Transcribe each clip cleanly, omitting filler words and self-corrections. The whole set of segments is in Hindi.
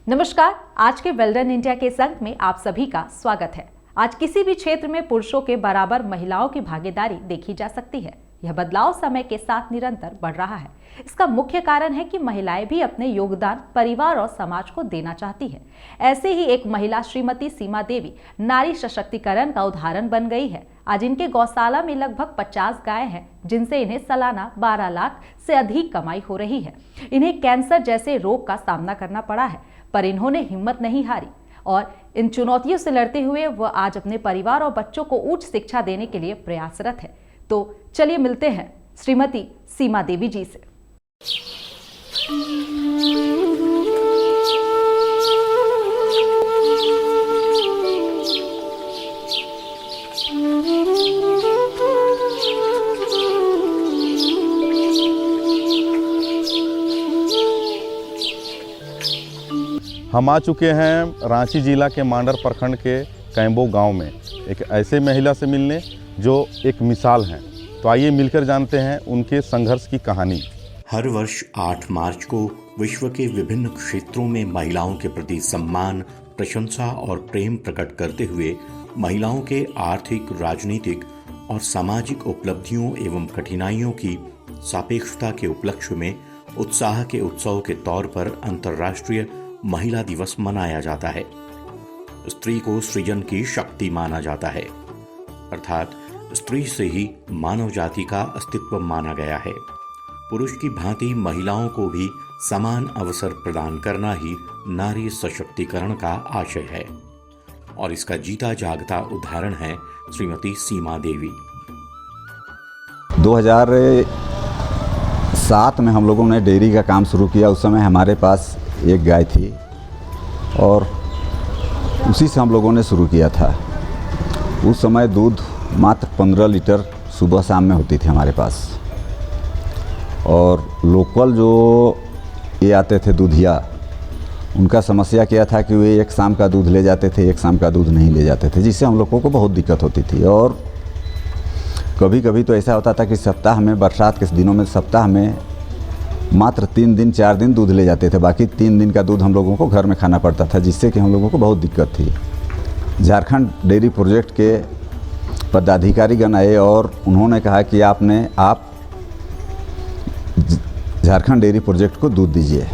नमस्कार, आज के वेल्डन इंडिया के इस अंक में आप सभी का स्वागत है। आज किसी भी क्षेत्र में पुरुषों के बराबर महिलाओं की भागीदारी देखी जा सकती है। यह बदलाव समय के साथ निरंतर बढ़ रहा है। इसका मुख्य कारण है कि महिलाएं भी अपने योगदान परिवार और समाज को देना चाहती है। ऐसे ही एक महिला श्रीमती सीमा देवी नारी सशक्तिकरण का उदाहरण बन गई है। आज इनके गौशाला में लगभग 50 गाय हैं, जिनसे इन्हें सालाना 12 लाख से अधिक कमाई हो रही है। इन्हें कैंसर जैसे रोग का सामना करना पड़ा है, पर इन्होंने हिम्मत नहीं हारी और इन चुनौतियों से लड़ते हुए वह आज अपने परिवार और बच्चों को उच्च शिक्षा देने के लिए प्रयासरत है। तो चलिए मिलते हैं श्रीमती सीमा देवी जी से। हम आ चुके हैं रांची जिला के मांडर प्रखंड के कैंबो गांव में एक ऐसे महिला से मिलने जो एक मिसाल हैं। तो आइए मिलकर जानते हैं उनके संघर्ष की कहानी। हर वर्ष 8 मार्च को विश्व के विभिन्न क्षेत्रों में महिलाओं के प्रति सम्मान, प्रशंसा और प्रेम प्रकट करते हुए महिलाओं के आर्थिक, राजनीतिक और सामाजिक उपलब्धियों एवं कठिनाइयों की सापेक्षता के उपलक्ष्य में उत्साह के उत्सव के तौर पर अंतर्राष्ट्रीय महिला दिवस मनाया जाता है। स्त्री को सृजन की शक्ति माना जाता है, अर्थात स्त्री से ही मानव जाति का अस्तित्व माना गया है। पुरुष की भांति महिलाओं को भी समान अवसर प्रदान करना ही नारी सशक्तिकरण का आशय है और इसका जीता जागता उदाहरण है श्रीमती सीमा देवी। 2007 में हम लोगों ने डेयरी का काम शुरू किया। उस समय हमारे पास एक गाय थी और उसी से हम लोगों ने शुरू किया था। उस समय दूध मात्र 15 लीटर सुबह शाम में होती थी हमारे पास। और लोकल जो ये आते थे दूधिया, उनका समस्या क्या था कि वे एक शाम का दूध ले जाते थे, एक शाम का दूध नहीं ले जाते थे, जिससे हम लोगों को बहुत दिक्कत होती थी। और कभी कभी तो ऐसा होता था कि सप्ताह में, बरसात के दिनों में सप्ताह में मात्र 3 दिन 4 दिन दूध ले जाते थे, बाकी 3 दिन का दूध हम लोगों को घर में खाना पड़ता था, जिससे कि हम लोगों को बहुत दिक्कत थी। झारखंड डेयरी प्रोजेक्ट के पदाधिकारीगण आए और उन्होंने कहा कि आप झारखंड डेयरी प्रोजेक्ट को दूध दीजिए।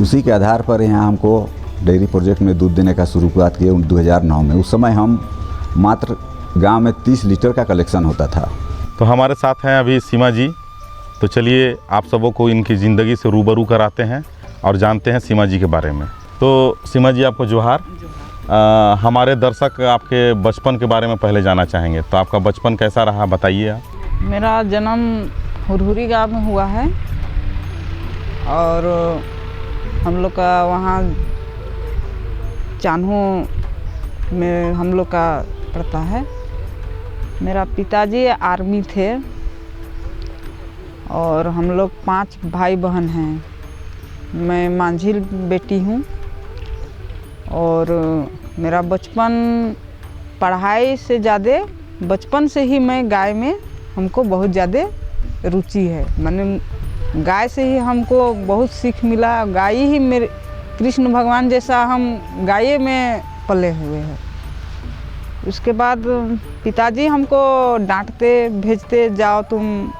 उसी के आधार पर यहाँ हमको डेयरी प्रोजेक्ट में दूध देने का शुरुआत किया 2009 में। उस समय हम मात्र गांव में 30 लीटर का कलेक्शन होता था। तो हमारे साथ हैं अभी सीमा जी। तो चलिए आप सबों को इनकी ज़िंदगी से रूबरू कराते हैं और जानते हैं सीमा जी के बारे में। तो सीमा जी, आपको जोहार। हमारे दर्शक आपके बचपन के बारे में पहले जानना चाहेंगे, तो आपका बचपन कैसा रहा, बताइए आप। मेरा जन्म हुरहुरी गाँव में हुआ है और हम लोग का वहाँ चान्हो में हम लोग का पड़ता है। मेरा पिताजी आर्मी थे और हम लोग 5 भाई बहन हैं। मैं मांझिल बेटी हूँ और मेरा बचपन पढ़ाई से ज़्यादा बचपन से ही मैं गाय में हमको बहुत ज़्यादा रुचि है। मैंने गाय से ही हमको बहुत सीख मिला। गाय ही मेरे कृष्ण भगवान जैसा हम गाय में पले हुए हैं। उसके बाद पिताजी हमको डांटते, भेजते, जाओ तुम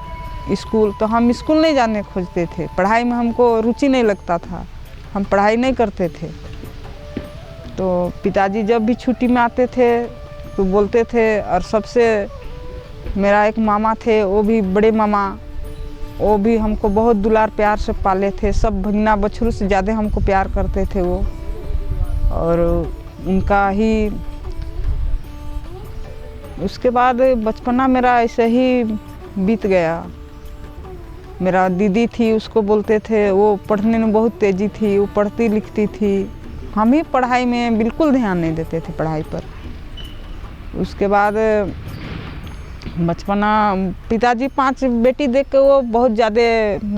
स्कूल। तो हम स्कूल नहीं जाने खोजते थे। पढ़ाई में हमको रुचि नहीं लगता था, हम पढ़ाई नहीं करते थे। तो पिताजी जब भी छुट्टी में आते थे तो बोलते थे। और सबसे मेरा एक मामा थे, वो भी बड़े मामा, वो भी हमको बहुत दुलार प्यार से पाले थे। सब भगना बछरू से ज़्यादा हमको प्यार करते थे वो। और उनका ही उसके बाद बचपना मेरा ऐसे ही बीत गया। मेरा दीदी थी, उसको बोलते थे, वो पढ़ने में बहुत तेज़ी थी, वो पढ़ती लिखती थी। हम ही पढ़ाई में बिल्कुल ध्यान नहीं देते थे पढ़ाई पर। उसके बाद बचपना पिताजी 5 बेटी देख के वो बहुत ज़्यादा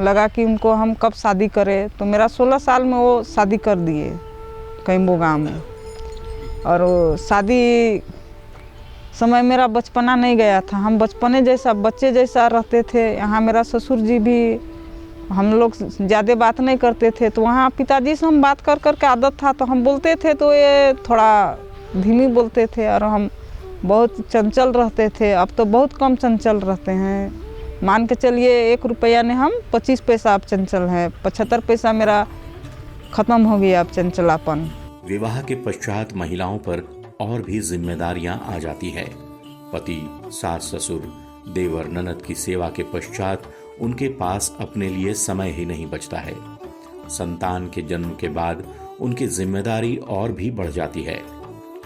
लगा कि उनको हम कब शादी करें। तो मेरा 16 साल में वो शादी कर दिए कैंबो गाँव में। और वो शादी समय मेरा बचपना नहीं गया था। हम बचपने जैसा, बच्चे जैसा रहते थे। यहाँ मेरा ससुर जी भी हम लोग ज़्यादा बात नहीं करते थे, तो वहाँ पिताजी से हम बात कर कर के आदत था, तो हम बोलते थे तो ये थोड़ा धीमी बोलते थे और हम बहुत चंचल रहते थे। अब तो बहुत कम चंचल रहते हैं। मान के चलिए 1 रुपया ने हम 25 पैसा अब चंचल है, 75 पैसा मेरा ख़त्म हो गया अब चंचलापन। विवाह के पश्चात महिलाओं पर और भी जिम्मेदारियां आ जाती है। पति, सास ससुर, देवर ननद की सेवा के पश्चात उनके पास अपने लिए समय ही नहीं बचता है। संतान के जन्म के बाद उनकी जिम्मेदारी और भी बढ़ जाती है।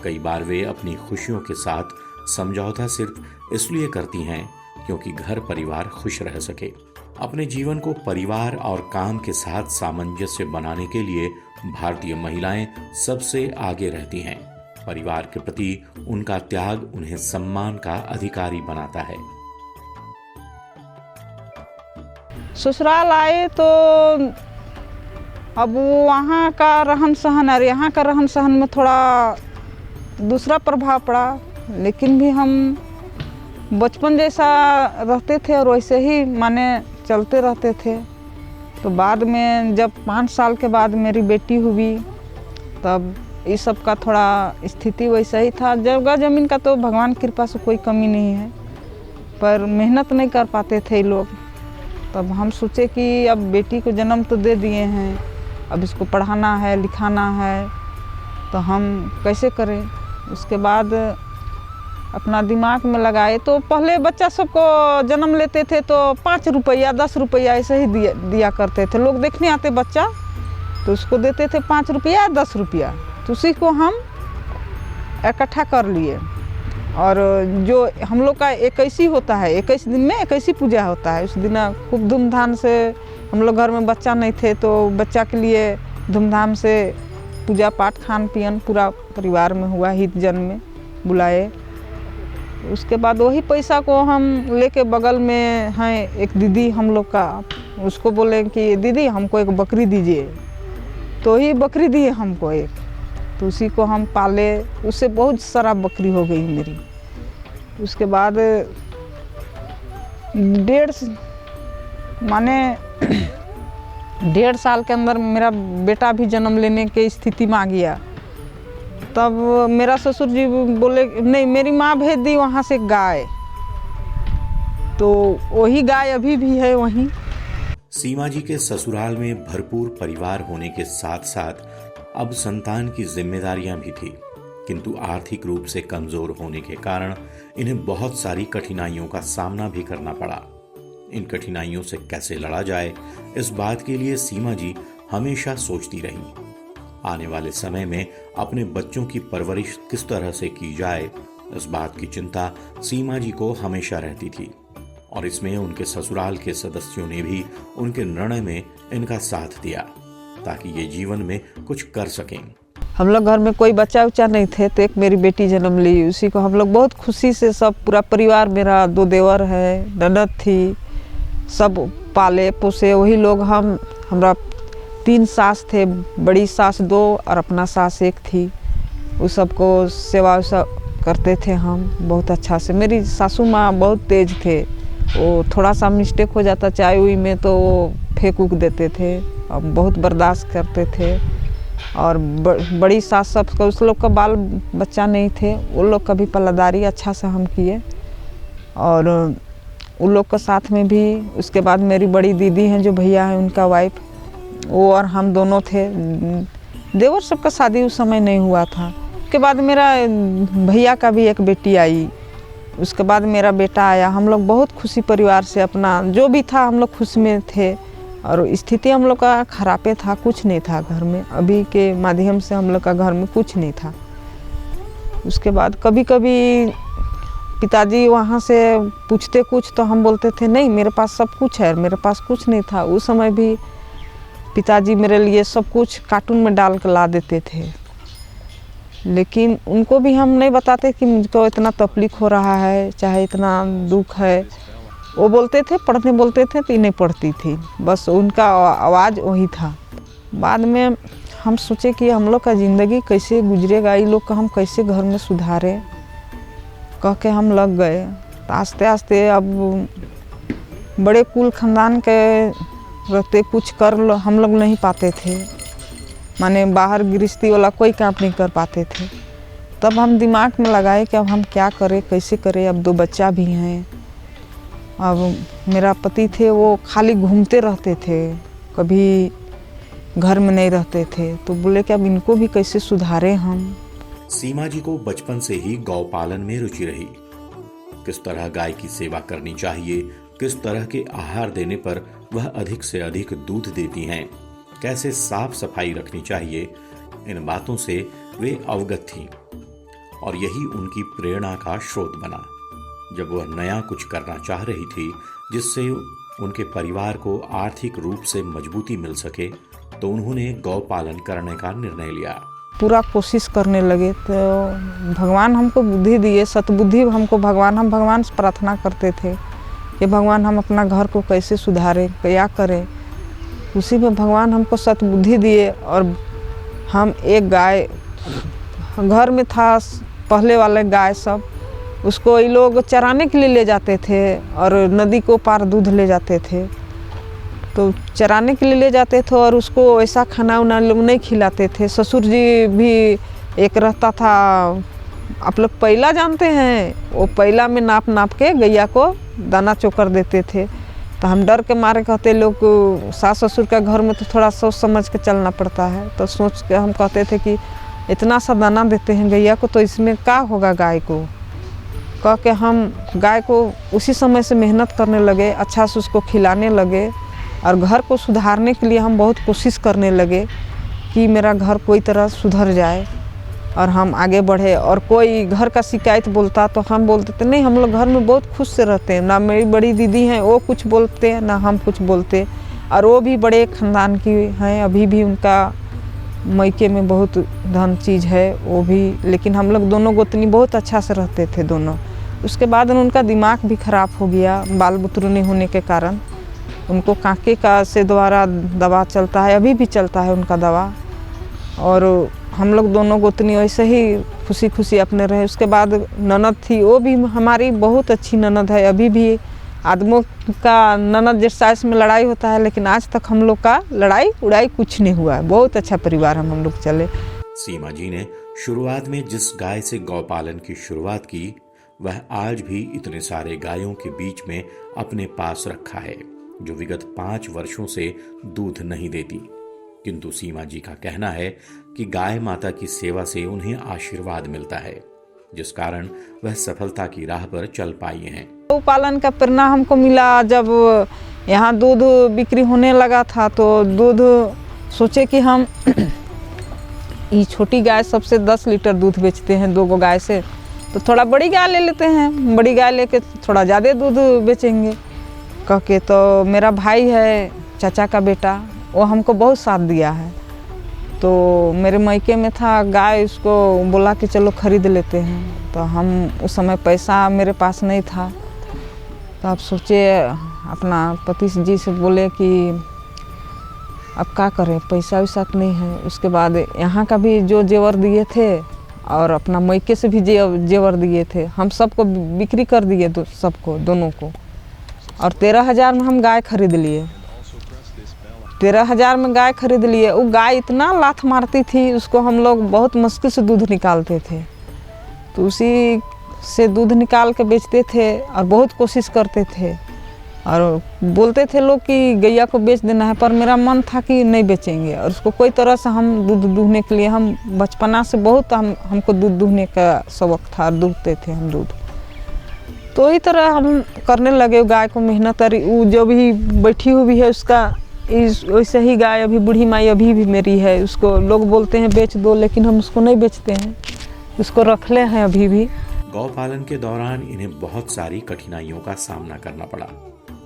कई बार वे अपनी खुशियों के साथ समझौता सिर्फ इसलिए करती हैं क्योंकि घर परिवार खुश रह सके। अपने जीवन को परिवार और काम के साथ सामंजस्य बनाने के लिए भारतीय महिलाएं सबसे आगे रहती हैं। परिवार के प्रति उनका त्याग उन्हें सम्मान का अधिकारी बनाता है। ससुराल आए तो अब वहाँ का रहन सहन और यहाँ का रहन सहन में थोड़ा दूसरा प्रभाव पड़ा, लेकिन भी हम बचपन जैसा रहते थे और वैसे ही माने चलते रहते थे। तो बाद में जब 5 साल के बाद मेरी बेटी हुई, तब इस सब का थोड़ा स्थिति वैसा ही था। जगह ज़मीन का तो भगवान की कृपा से कोई कमी नहीं है, पर मेहनत नहीं कर पाते थे लोग। तब हम सोचे कि अब बेटी को जन्म तो दे दिए हैं, अब इसको पढ़ाना है, लिखाना है, तो हम कैसे करें। उसके बाद अपना दिमाग में लगाए तो पहले बच्चा सबको जन्म लेते थे तो 5 रुपया 10 रुपया ऐसे ही दिया करते थे। लोग देखने आते बच्चा तो उसको देते थे 5 रुपया 10 रुपया, तो उसी को हम इकट्ठा कर लिए। और जो हम लोग का 21 होता है, 21 दिन में 21 पूजा होता है। उस दिन खूब धूमधाम से, हम लोग घर में बच्चा नहीं थे तो बच्चा के लिए धूमधाम से पूजा पाठ खान पियन पूरा परिवार में हुआ, हित जन में बुलाए। उसके बाद वही पैसा को हम लेके बगल में हैं एक दीदी हम लोग का, उसको बोले कि दीदी हमको एक बकरी दीजिए, तो ही बकरी दिए हमको एक, तो उसी को हम पाले। उससे बहुत सारा बकरी हो गई मेरी। उसके बाद 1.5 साल के अंदर मेरा बेटा भी जन्म लेने के स्थिति में आ गया। तब मेरा ससुर जी बोले नहीं, मेरी माँ भेज दी वहाँ से गाय, तो वही गाय अभी भी है वहीं। सीमा जी के ससुराल में भरपूर परिवार होने के साथ साथ अब संतान की जिम्मेदारियां भी थी, किंतु आर्थिक रूप से कमजोर होने के कारण इन्हें बहुत सारी कठिनाइयों का सामना भी करना पड़ा। इन कठिनाइयों से कैसे लड़ा जाए, इस बात के लिए सीमा जी हमेशा सोचती रहीं। आने वाले समय में अपने बच्चों की परवरिश किस तरह से की जाए, इस बात की चिंता सीमा जी को हमेशा रहती थी, और इसमें उनके ससुराल के सदस्यों ने भी उनके निर्णय में इनका साथ दिया ताकि ये जीवन में कुछ कर सकें। हम लोग घर में कोई बच्चा उच्चा नहीं थे, तो एक मेरी बेटी जन्म ली, उसी को हम लोग बहुत खुशी से सब पूरा परिवार, मेरा 2 देवर है, ननद थी, सब पाले पोसे वही लोग। हमरा 3 सास थे, बड़ी सास 2 और अपना सास 1 थी। उस सबको सेवा करते थे हम बहुत अच्छा से। मेरी सासू माँ बहुत तेज थे, वो थोड़ा सा मिस्टेक हो जाता चाय उई में तो वो फेंक उक देते थे, और बहुत बर्दाश्त करते थे। और बड़ी सास सब का, उस लोग का बाल बच्चा नहीं थे, वो लोग का भी पल्लादारी अच्छा से हम किए, और उन लोग के साथ में भी। उसके बाद मेरी बड़ी दीदी हैं जो भैया हैं उनका वाइफ, वो और हम दोनों थे। देवर सबका शादी उस समय नहीं हुआ था। उसके बाद मेरा भैया का भी एक बेटी आई, उसके बाद मेरा बेटा आया। हम लोग बहुत खुशी परिवार से, अपना जो भी था हम लोग खुश में थे, और स्थिति हम लोग का खराबे था, कुछ नहीं था घर में। अभी के माध्यम से हम लोग का घर में कुछ नहीं था। उसके बाद कभी कभी पिताजी वहाँ से पूछते कुछ, तो हम बोलते थे नहीं मेरे पास सब कुछ है, मेरे पास कुछ नहीं था। उस समय भी पिताजी मेरे लिए सब कुछ कार्टून में डाल कर ला देते थे, लेकिन उनको भी हम नहीं बताते कि मुझको इतना तकलीफ हो रहा है, चाहे इतना दुख है। वो बोलते थे, पढ़ने बोलते थे तो नहीं पढ़ती थी, बस उनका आवाज़ वही था। बाद में हम सोचे कि हम लोग का ज़िंदगी कैसे गुजरेगा, ये लोग का हम कैसे घर में सुधारें, कह के हम लग गए। आस्ते आस्ते अब बड़े कुल खानदान के रहते कुछ हम लोग नहीं पाते थे, माने बाहर गृहस्थी वाला कोई काम नहीं कर पाते थे। तब हम दिमाग में लगाए कि अब हम क्या करें, कैसे करें। अब 2 बच्चा भी हैं। अब मेरा पति थे वो खाली घूमते रहते थे, कभी घर में नहीं रहते थे। तो बोले कि अब इनको भी कैसे सुधारें हम। सीमा जी को बचपन से ही गौपालन में रुचि रही। किस तरह गाय की सेवा करनी चाहिए, किस तरह के आहार देने पर वह अधिक से अधिक दूध देती हैं, कैसे साफ सफाई रखनी चाहिए, इन बातों से वे अवगत थीं और यही उनकी प्रेरणा का स्रोत बना। जब वह नया कुछ करना चाह रही थी जिससे उनके परिवार को आर्थिक रूप से मजबूती मिल सके, तो उन्होंने गौपालन करने का निर्णय लिया। पूरा कोशिश करने लगे तो भगवान हमको बुद्धि दिए, सतबुद्धि हमको हम भगवान से प्रार्थना करते थे कि भगवान हम अपना घर को कैसे सुधारें, क्या करें। उसी में भगवान हमको सतबुद्धि दिए और हम एक गाय घर में था पहले वाले गाय सब, उसको ये लोग चराने के लिए ले जाते थे और नदी को पार दूध ले जाते थे। तो चराने के लिए ले जाते थे और उसको ऐसा खाना उना लोग नहीं खिलाते थे। ससुर जी भी एक रहता था, आप लोग पैला जानते हैं, वो पैला में नाप के गैया को दाना चोकर देते थे। तो हम डर के मारे कहते लोग सास ससुर का घर में तो थोड़ा सोच समझ के चलना पड़ता है। तो सोच के हम कहते थे कि इतना सा दाना देते हैं गैया को तो इसमें क्या होगा गाय को। कह के हम गाय को उसी समय से मेहनत करने लगे, अच्छा से उसको खिलाने लगे और घर को सुधारने के लिए हम बहुत कोशिश करने लगे कि मेरा घर कोई तरह सुधर जाए और हम आगे बढ़े। और कोई घर का शिकायत बोलता तो हम बोलते थे नहीं, हम लोग घर में बहुत खुश से रहते हैं। ना मेरी बड़ी दीदी हैं वो कुछ बोलते हैं, ना हम कुछ बोलते। और वो भी बड़े खानदान की हैं, अभी भी उनका मैके में बहुत धन चीज़ है वो भी। लेकिन हम लोग दोनों गोतनी बहुत अच्छा से रहते थे दोनों। उसके बाद उनका दिमाग भी ख़राब हो गया बाल बुतरू नहीं होने के कारण। उनको कांके का से द्वारा दवा चलता है, अभी भी चलता है उनका दवा। और हम लोग दोनों गोतनी वैसे ही खुशी खुशी अपने रहे। उसके बाद ननद थी, वो भी हमारी बहुत अच्छी ननद है। अभी भी आदमियों का ननद जिस साइज में लड़ाई होता है, लेकिन आज तक हम लोग का लड़ाई उड़ाई कुछ नहीं हुआ है। बहुत अच्छा परिवार हम लोग चले। सीमा जी ने शुरुआत में जिस गाय से गौपालन की शुरुआत की, वह आज भी इतने सारे गायों के बीच में अपने पास रखा है जो विगत 5 वर्षों से दूध नहीं देती। किंतु सीमा जी का कहना है कि गाय माता की सेवा से उन्हें आशीर्वाद मिलता है, जिस कारण वह सफलता की राह पर चल पाई हैं। गौ पालन का प्रेरणा हमको मिला जब यहाँ दूध बिक्री होने लगा था। तो दूध सोचे कि हम ये छोटी गाय सबसे 10 लीटर दूध बेचते हैं 2 गाय से, तो थोड़ा बड़ी गाय ले लेते हैं। बड़ी गाय लेके थोड़ा ज़्यादा दूध बेचेंगे कह के। तो मेरा भाई है चाचा का बेटा, वो हमको बहुत साथ दिया है। तो मेरे मायके में था गाय, उसको बोला कि चलो खरीद लेते हैं। तो हम उस समय पैसा मेरे पास नहीं था, तो आप सोचे अपना पति जी से बोले कि अब क्या करें, पैसा वैसा तो नहीं है। उसके बाद यहाँ का भी जो जेवर दिए थे और अपना मायके से भी जेवर दिए थे, हम सबको बिक्री कर दिए सबको, दोनों को। और 13,000 में हम गाय खरीद लिए। 13,000 में गाय खरीद लिए। वो गाय इतना लात मारती थी, उसको हम लोग बहुत मुश्किल से दूध निकालते थे। तो उसी से दूध निकाल के बेचते थे और बहुत कोशिश करते थे। और बोलते थे लोग कि गैया को बेच देना है, पर मेरा मन था कि नहीं बेचेंगे। और उसको कोई तरह से हम दूध दूहने के लिए, हम बचपना से बहुत हमको दूध दूहने का शौक था, दूहते थे हम दूध। तो इस तरह हम करने लगे गाय को मेहनत। और वो जो भी बैठी हुई है उसका वैसे ही गाय अभी बूढ़ी माई अभी भी मेरी है। उसको लोग बोलते हैं बेच दो, लेकिन हम उसको नहीं बेचते हैं, उसको रख ले हैं अभी भी। गौपालन के दौरान इन्हें बहुत सारी कठिनाइयों का सामना करना पड़ा,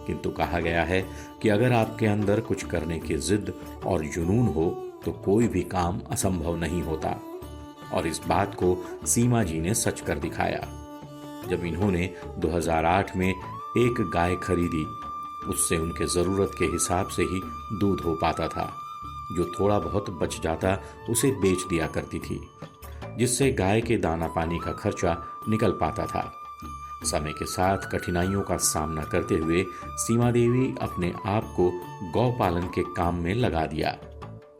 किंतु कहा गया है कि अगर आपके अंदर कुछ करने की जिद और जुनून हो तो कोई भी काम असंभव नहीं होता। और इस बात को सीमा जी ने सच कर दिखाया। जब इन्होंने 2008 में एक गाय खरीदी, उससे उनके ज़रूरत के हिसाब से ही दूध हो पाता था। जो थोड़ा बहुत बच जाता उसे बेच दिया करती थी, जिससे गाय के दाना पानी का खर्चा निकल पाता था। समय के साथ कठिनाइयों का सामना करते हुए सीमा देवी अपने आप को गौ पालन के काम में लगा दिया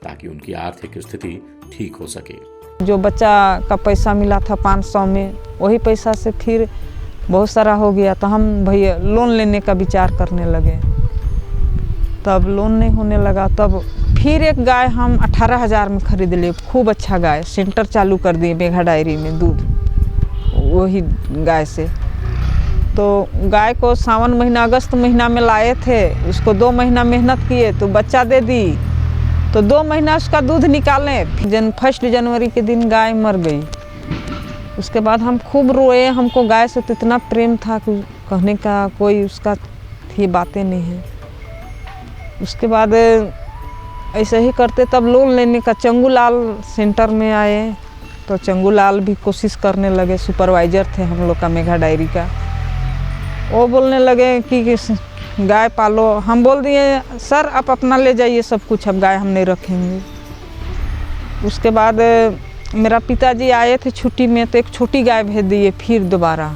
ताकि उनकी आर्थिक स्थिति ठीक हो सके। जो बच्चा का पैसा मिला था 500 में, वही पैसा से फिर बहुत सारा हो गया तो हम भैया लोन लेने का विचार करने लगे। तब लोन नहीं होने लगा, तब फिर एक गाय हम 18,000 में खरीद लिए, खूब अच्छा गाय। सेंटर चालू कर दिए मेघा डायरी में दूध, वही गाय से। तो गाय को सावन महीना अगस्त महीना में लाए थे, उसको 2 महीना मेहनत किए तो बच्चा दे दी, तो 2 महीना उसका दूध निकाले। 1 जनवरी के दिन गाय मर गई। उसके बाद हम खूब रोए, हमको गाय से तो इतना प्रेम था कि कहने का कोई उसका थी बातें नहीं है। उसके बाद ऐसे ही करते तब लोन लेने का चंगूलाल सेंटर में आए, तो चंगूलाल भी कोशिश करने लगे। सुपरवाइजर थे हम लोग का मेघा डायरी का। वो बोलने लगे कि गाय पालो। हम बोल दिए सर आप अपना ले जाइए सब कुछ, अब गाय हम नहीं रखेंगे। उसके बाद मेरा पिताजी आए थे छुट्टी में, तो एक छोटी गाय भेज दिए फिर दोबारा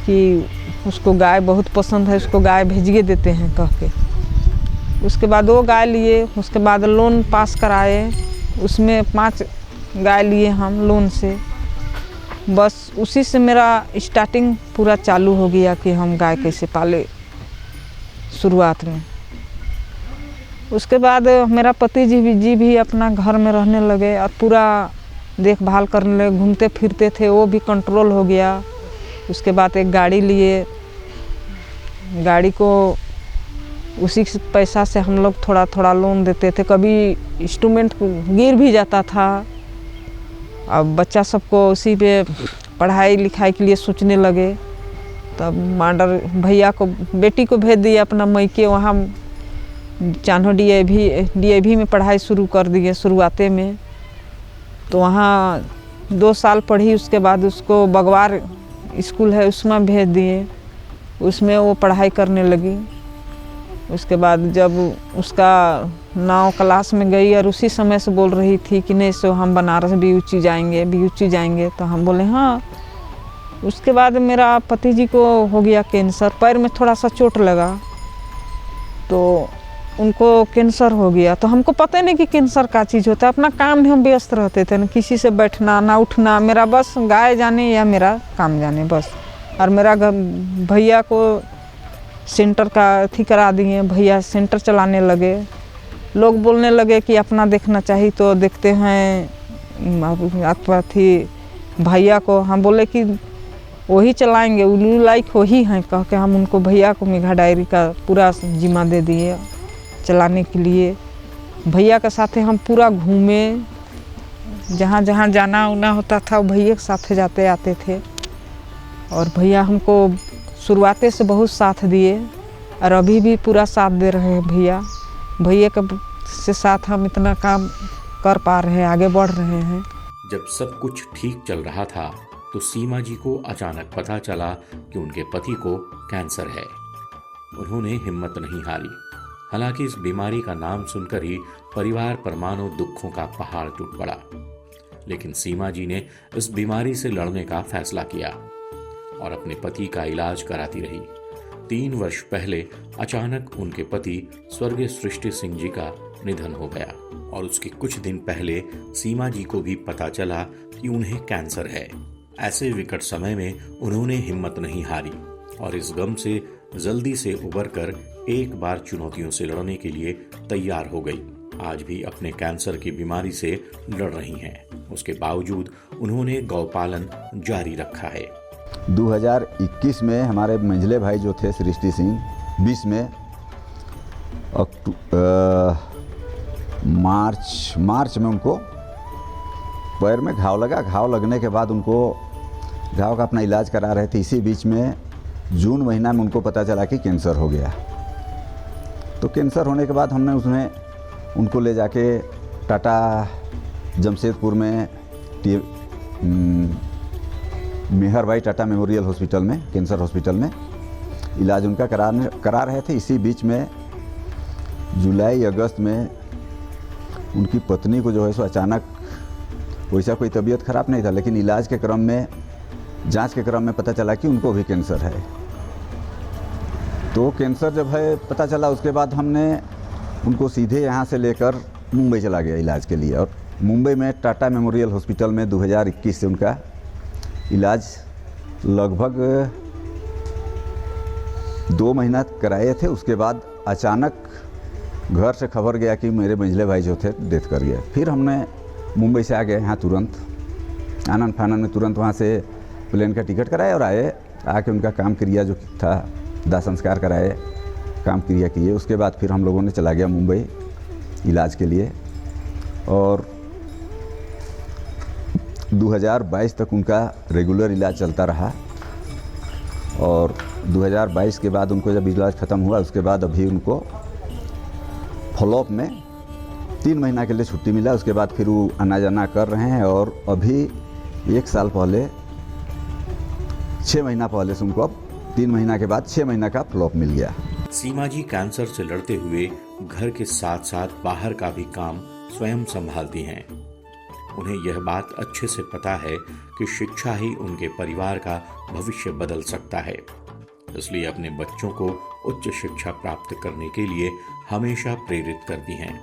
कि उसको गाय बहुत पसंद है, उसको गाय भेजिए देते हैं कह के। उसके बाद वो गाय लिए। उसके बाद लोन पास कराए, उसमें 5 गाय लिए हम लोन से। बस उसी से मेरा स्टार्टिंग पूरा चालू हो गया कि हम गाय कैसे पाले शुरुआत में। उसके बाद मेरा पति जी भी अपना घर में रहने लगे और पूरा देखभाल करने लगे, घूमते फिरते थे, वो भी कंट्रोल हो गया। उसके बाद एक गाड़ी लिए, गाड़ी को उसी पैसा से हम लोग थोड़ा थोड़ा लोन देते थे। कभी इंस्ट्रूमेंट गिर भी जाता था। अब बच्चा सबको उसी पे पढ़ाई लिखाई के लिए सोचने लगे। तब मांडर भैया को, बेटी को भेज दिए अपना मैके, वहाँ चान्हो DAV में पढ़ाई शुरू कर दिए शुरुआते में। तो वहाँ 2 साल पढ़ी। उसके बाद उसको बगवार स्कूल है उसमें भेज दिए, उसमें वो पढ़ाई करने लगी। उसके बाद जब उसका 9 क्लास में गई और उसी समय से बोल रही थी कि नहीं सो हम बनारस BUC जाएंगे, तो हम बोले हाँ। उसके बाद मेरा पति जी को हो गया कैंसर, पैर में थोड़ा सा चोट लगा तो उनको कैंसर हो गया। तो हमको पता नहीं कि कैंसर का चीज़ होता है। अपना काम में हम व्यस्त रहते थे, न किसी से बैठना ना उठना, मेरा बस गाय जाने या मेरा काम जाने बस। और मेरा भैया को सेंटर का अथी करा दिए, भैया सेंटर चलाने लगे। लोग बोलने लगे कि अपना देखना चाहिए, तो देखते हैं अथी भैया को। हम बोले कि वही चलाएंगे, उल्लू लाइक वही हैं कह के हम उनको भैया को मेघा डायरी का पूरा जिम्मा दे दिए चलाने के लिए। भैया के साथ हम पूरा घूमे, जहाँ जहाँ जाना उना होता था भैया के साथ जाते आते थे। और भैया हमको शुरुआते से बहुत साथ दिए और अभी भी पूरा साथ दे रहे हैं भैया। भैया के से साथ हम इतना काम कर पा रहे हैं, आगे बढ़ रहे हैं। जब सब कुछ ठीक चल रहा था तो सीमा जी को अचानक पता चला कि उनके पति को कैंसर है। उन्होंने हिम्मत नहीं हारी। हालांकि इस बीमारी का नाम सुनकर ही परिवार पर मानो दुखों का पहाड़ टूट पड़ा, लेकिन सीमा जी ने इस बीमारी से लड़ने का फैसला किया और अपने पति का इलाज कराती रही। 3 वर्ष पहले अचानक उनके पति स्वर्गीय सृष्टि सिंह जी का निधन हो गया और उसके कुछ दिन पहले सीमा जी को भी पता चला कि उन्हें कैंसर है। ऐसे विकट समय में उन्होंने हिम्मत नहीं हारी और इस गम से जल्दी से उबरकर एक बार चुनौतियों से लड़ने के लिए तैयार हो गई। आज भी अपने कैंसर की बीमारी से लड़ रही हैं। उसके बावजूद उन्होंने गौपालन जारी रखा है। 2021 में हमारे मंझले भाई जो थे सृष्टि सिंह, 20 में मार्च में उनको पैर में घाव लगा। घाव लगने के बाद उनको घाव का अपना इलाज करा रहे थे। इसी बीच में जून महीना में उनको पता चला कि कैंसर हो गया। तो कैंसर होने के बाद हमने उनको ले जाके टाटा जमशेदपुर में मेहर भाई टाटा मेमोरियल हॉस्पिटल में, कैंसर हॉस्पिटल में इलाज उनका करा रहे थे। इसी बीच में जुलाई अगस्त में उनकी पत्नी को जो है सो अचानक, वैसा कोई तबीयत ख़राब नहीं था, लेकिन इलाज के क्रम में जांच के क्रम में पता चला कि उनको भी कैंसर है। तो कैंसर जब है पता चला, उसके बाद हमने उनको सीधे यहाँ से लेकर मुंबई चला गया इलाज के लिए। और मुंबई में टाटा मेमोरियल हॉस्पिटल में 2021 से उनका इलाज लगभग 2 महीना कराए थे। उसके बाद अचानक घर से खबर गया कि मेरे मंझले भाई जो थे डेथ कर गए। फिर हमने मुंबई से आ गए यहाँ तुरंत, आनंद फानन में तुरंत वहाँ से प्लेन का टिकट कराए और आके उनका काम क्रिया जो था दाह संस्कार कराए, काम क्रिया किए। उसके बाद फिर हम लोगों ने चला गया मुंबई इलाज के लिए और 2022 तक उनका रेगुलर इलाज चलता रहा। और 2022 के बाद उनको जब इलाज ख़त्म हुआ, उसके बाद अभी उनको फॉलोअप में 3 महीना के लिए छुट्टी मिला। उसके बाद फिर वो आना जाना कर रहे हैं और अभी 1 साल पहले 6 महीना पहले से उनको अब 3 महीना के बाद 6 महीना का फॉलोअप मिल गया। सीमा जी कैंसर से लड़ते हुए घर के साथ साथ बाहर का भी काम स्वयं संभालती हैं। उन्हें यह बात अच्छे से पता है कि शिक्षा ही उनके परिवार का भविष्य बदल सकता है, इसलिए अपने बच्चों को उच्च शिक्षा प्राप्त करने के लिए हमेशा प्रेरित करती हैं।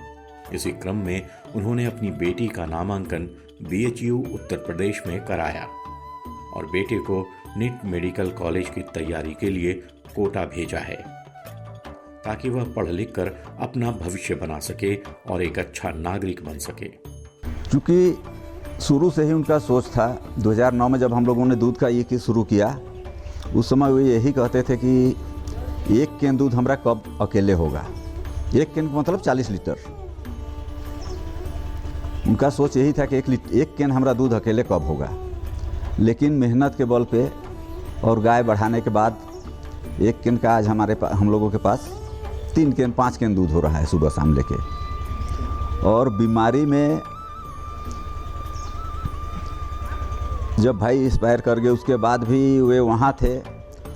इसी क्रम में उन्होंने अपनी बेटी का नामांकन BHU उत्तर प्रदेश में कराया और बेटे को निट मेडिकल कॉलेज की तैयारी के लिए कोटा भेजा है ताकि वह पढ़ लिख कर अपना भविष्य बना सके और एक अच्छा नागरिक बन सके। क्योंकि शुरू से ही उनका सोच था, 2009 में जब हम लोगों ने दूध का ये शुरू किया, उस समय वो यही कहते थे कि 1 कैन दूध हमारा कब अकेले होगा। 1 कैन मतलब 40 लीटर। उनका सोच यही था कि 1 कैन हमारा दूध अकेले कब होगा। लेकिन मेहनत के बल पे और गाय बढ़ाने के बाद 1 कैन का आज हम लोगों के पास 3 कैन 5 कैन दूध हो रहा है सुबह शाम लेके। और बीमारी में जब भाई एक्सपायर कर गए, उसके बाद भी वे वहाँ थे,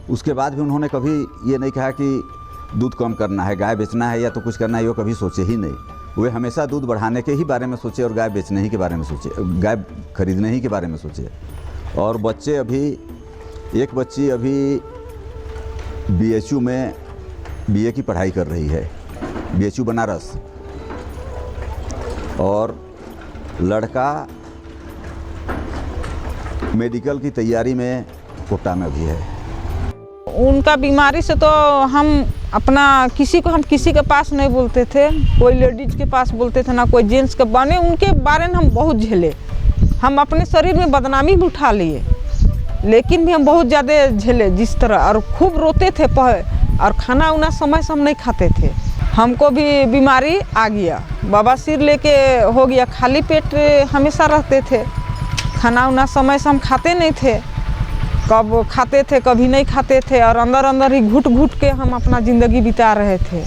उसके बाद भी उन्होंने कभी ये नहीं कहा कि दूध कम करना है, गाय बेचना है या तो कुछ करना है, ये कभी सोचे ही नहीं। वे हमेशा दूध बढ़ाने के ही बारे में सोचे और गाय बेचने ही के बारे में सोचे, गाय खरीदने ही के बारे में सोचे। और बच्चे अभी, एक बच्ची अभी BHU में BA की पढ़ाई कर रही है, BHU बनारस, और लड़का मेडिकल की तैयारी में कोटा में भी है। उनका बीमारी से तो हम किसी के पास नहीं बोलते थे, कोई लेडीज के पास बोलते थे ना कोई जेंट्स के बने। उनके बारे में हम बहुत झेले, हम अपने शरीर में बदनामी भी उठा लिए, लेकिन भी हम बहुत ज़्यादा झेले जिस तरह, और खूब रोते थे और खाना उना समय से हम नहीं खाते थे। हमको भी बीमारी आ गया, बवासीर लेके हो गया, खाली पेट हमेशा रहते थे, खाना उना समय से हम खाते नहीं थे, कब खाते थे कभी नहीं खाते थे, और अंदर अंदर ही घुट घुट के हम अपना ज़िंदगी बिता रहे थे।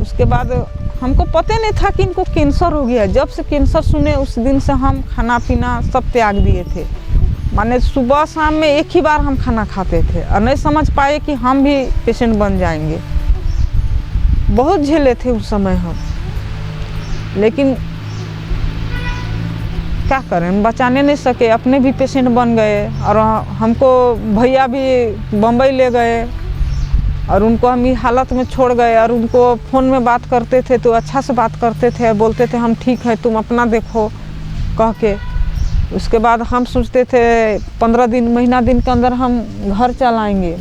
उसके बाद हमको पता नहीं था कि इनको कैंसर हो गया। जब से कैंसर सुने उस दिन से हम खाना पीना सब त्याग दिए थे। माने सुबह शाम में एक ही बार हम खाना खाते थे और नहीं समझ पाए कि हम भी पेशेंट बन जाएंगे। बहुत झेले थे उस समय हम, लेकिन क्या करें, बचाने नहीं सके, अपने भी पेशेंट बन गए। और हमको भैया भी बम्बई ले गए और उनको हम इस हालत में छोड़ गए। और उनको फ़ोन में बात करते थे तो अच्छा से बात करते थे, बोलते थे हम ठीक है, तुम अपना देखो कह के। उसके बाद हम सोचते थे 15 दिन महीना दिन के अंदर हम घर चलाएंगे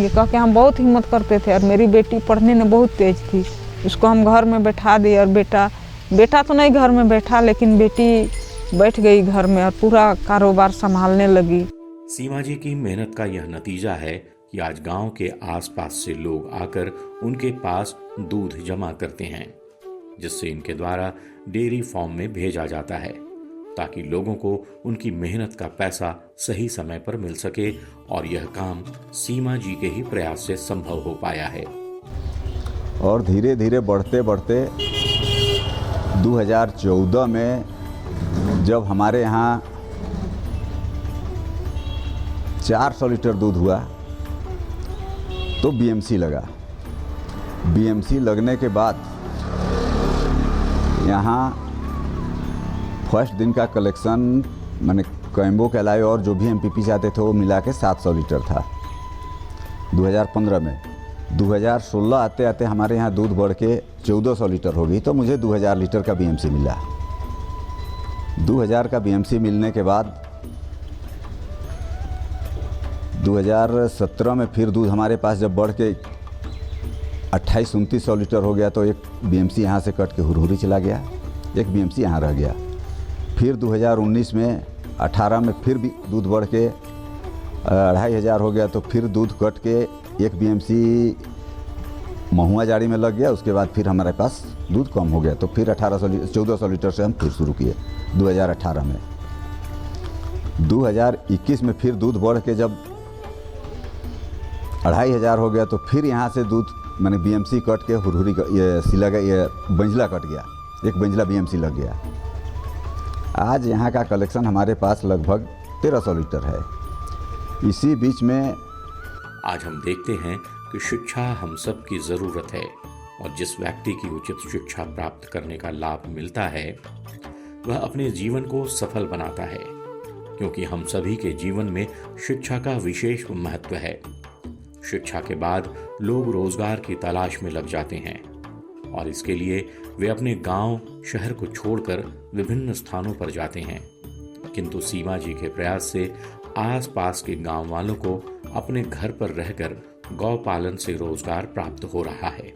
कह के हम बहुत हिम्मत करते थे। और मेरी बेटी पढ़ने में बहुत तेज़ थी, उसको हम घर में बैठा दिए। और बेटा तो नहीं घर में बैठा, लेकिन बेटी बैठ गई घर में और पूरा कारोबार संभालने लगी। सीमा जी की मेहनत का यह नतीजा है कि आज गांव के आसपास से लोग आकर उनके पास दूध जमा करते हैं, जिससे इनके द्वारा डेयरी फार्म में भेजा जाता है, ताकि लोगों को उनकी मेहनत का पैसा सही समय पर मिल सके। और यह काम सीमा जी के ही प्रयास से संभव हो पाया है। और धीरे धीरे बढ़ते बढ़ते 2014 में जब हमारे यहाँ 400 लीटर दूध हुआ तो BMC लगा। BMC लगने के बाद यहाँ फर्स्ट दिन का कलेक्शन, माने कैम्बो के अलावा और जो भी MPP चाहते थे वो मिला के 700 लीटर था 2015 में। 2016 आते आते हमारे यहाँ दूध बढ़ के 1400 लीटर हो गई, तो मुझे 2000 लीटर का BMC मिला। 2000 का BMC मिलने के बाद 2017 में फिर दूध हमारे पास जब बढ़ के 2800-2900 लीटर हो गया, तो एक BMC यहाँ से कट के हुरहुरी चला गया, एक BMC यहाँ रह गया। फिर 2019 में 18 में फिर भी दूध बढ़ के 2500 हो गया, तो फिर दूध कट के एक BMC महुआ जाड़ी में लग गया। उसके बाद फिर हमारे पास दूध कम हो गया, तो फिर 1400 लीटर से हम फिर शुरू किए 2018 में। 2021 में फिर दूध बढ़ के जब 2500 हो गया, तो फिर यहाँ से दूध मैंने BMC कट के हुरहुरी ये सिला गया, ये बंजला कट गया, एक बंजला BMC लग गया। आज यहाँ का कलेक्शन हमारे पास लगभग 1300 लीटर है। इसी बीच में आज हम देखते हैं कि शिक्षा हम सब की ज़रूरत है, और जिस व्यक्ति की उचित शिक्षा प्राप्त करने का लाभ मिलता है वह अपने जीवन को सफल बनाता है, क्योंकि हम सभी के जीवन में शिक्षा का विशेष महत्व है। शिक्षा के बाद लोग रोजगार की तलाश में लग जाते हैं, और इसके लिए वे अपने गांव शहर को छोड़कर विभिन्न स्थानों पर जाते हैं। किंतु सीमा जी के प्रयास से आसपास के गांव वालों को अपने घर पर रहकर गौ पालन से रोजगार प्राप्त हो रहा है,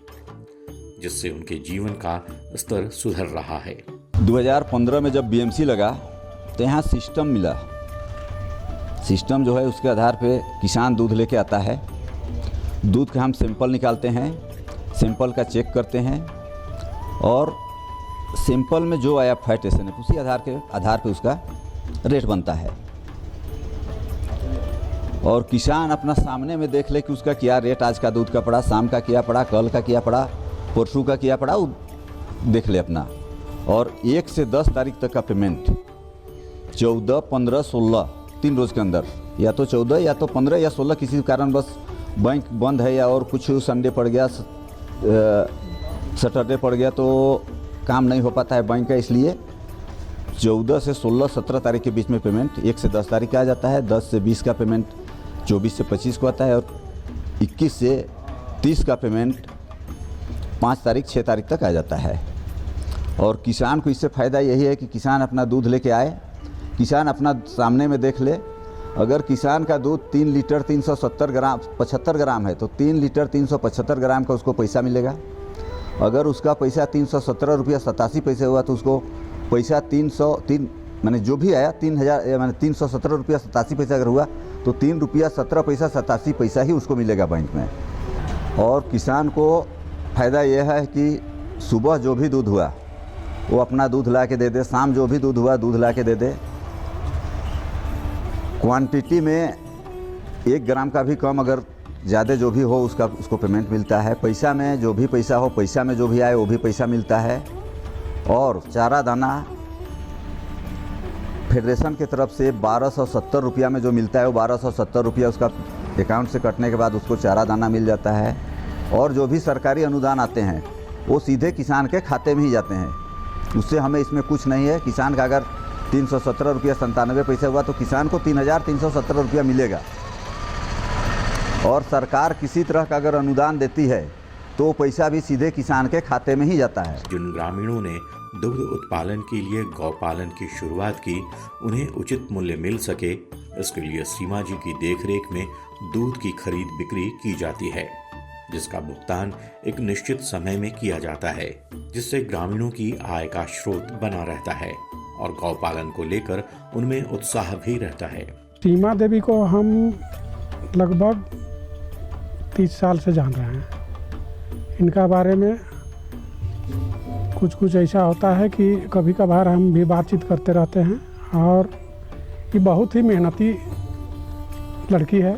जिससे उनके जीवन का स्तर सुधर रहा है। 2015 में जब BMC लगा तो यहाँ सिस्टम मिला। सिस्टम जो है उसके आधार पे किसान दूध लेके आता है, दूध का हम सैंपल निकालते हैं, सैंपल का चेक करते हैं, और सैंपल में जो आया फैट SNF उसी आधार पे उसका रेट बनता है। और किसान अपना सामने में देख ले कि उसका क्या रेट आज का दूध का पड़ा, शाम का क्या पड़ा, कल का क्या पड़ा, परसों का क्या पड़ा, वो देख ले अपना। और 1 से 10 तारीख तक का पेमेंट 14, 15, 16 3 रोज़ के अंदर, या तो 14 या तो 15 या 16, किसी कारण बस बैंक बंद है या और कुछ संडे पड़ गया, सैटरडे पड़ गया तो काम नहीं हो पाता है बैंक का, इसलिए 14 से 16, 17 तारीख के बीच में पेमेंट 1 से 10 तारीख का आ जाता है। 10 से 20 का पेमेंट 24 से 25 को आता है, और 21 से 30 का पेमेंट 5 तारीख 6 तारीख तक आ जाता है। और किसान को इससे फ़ायदा यही है कि किसान अपना दूध लेके आए, किसान अपना सामने में देख ले। अगर किसान का दूध 3 लीटर 375 ग्राम है, तो 3 लीटर 375 ग्राम का उसको पैसा मिलेगा। अगर उसका पैसा 317 रुपया 87 पैसे हुआ, तो उसको पैसा 303 मैंने जो भी आया 3000 मैंने 317 रुपया 87 पैसा अगर हुआ, तो 3 रुपया 17 पैसा 87 पैसा ही उसको मिलेगा बैंक में। और किसान को फ़ायदा यह है कि सुबह जो भी दूध हुआ वो अपना दूध ला के दे दे, शाम जो भी दूध हुआ दूध ला के दे दे। क्वांटिटी में 1 ग्राम का भी कम अगर ज़्यादा जो भी हो उसको पेमेंट मिलता है। पैसा में जो भी पैसा हो, पैसा में जो भी आए वो भी पैसा मिलता है। और चारा दाना फेडरेशन की तरफ से 1270 रुपया में जो मिलता है, वो 1270 रुपया उसका अकाउंट से कटने के बाद उसको चारा दाना मिल जाता है। और जो भी सरकारी अनुदान आते हैं वो सीधे किसान के खाते में ही जाते हैं, उससे हमें इसमें कुछ नहीं है। किसान का अगर 317 रुपया 97 पैसे हुआ तो किसान को 3317 रुपया मिलेगा। और सरकार किसी तरह का अगर अनुदान देती है तो पैसा भी सीधे किसान के खाते में ही जाता है। जिन ग्रामीणों ने दुग्ध उत्पादन के लिए गौपालन की शुरुआत की, उन्हें उचित मूल्य मिल सके, इसके लिए सीमा जी की देखरेख में दूध की खरीद बिक्री की जाती है, जिसका भुगतान एक निश्चित समय में किया जाता है, जिससे ग्रामीणों की आय का स्रोत बना रहता है और गौपालन को लेकर उनमें उत्साह भी रहता है। सीमा देवी को हम लगभग 30 साल से जान रहे हैं। इनका बारे में कुछ ऐसा होता है कि कभी कभार हम भी बातचीत करते रहते हैं। और ये बहुत ही मेहनती लड़की है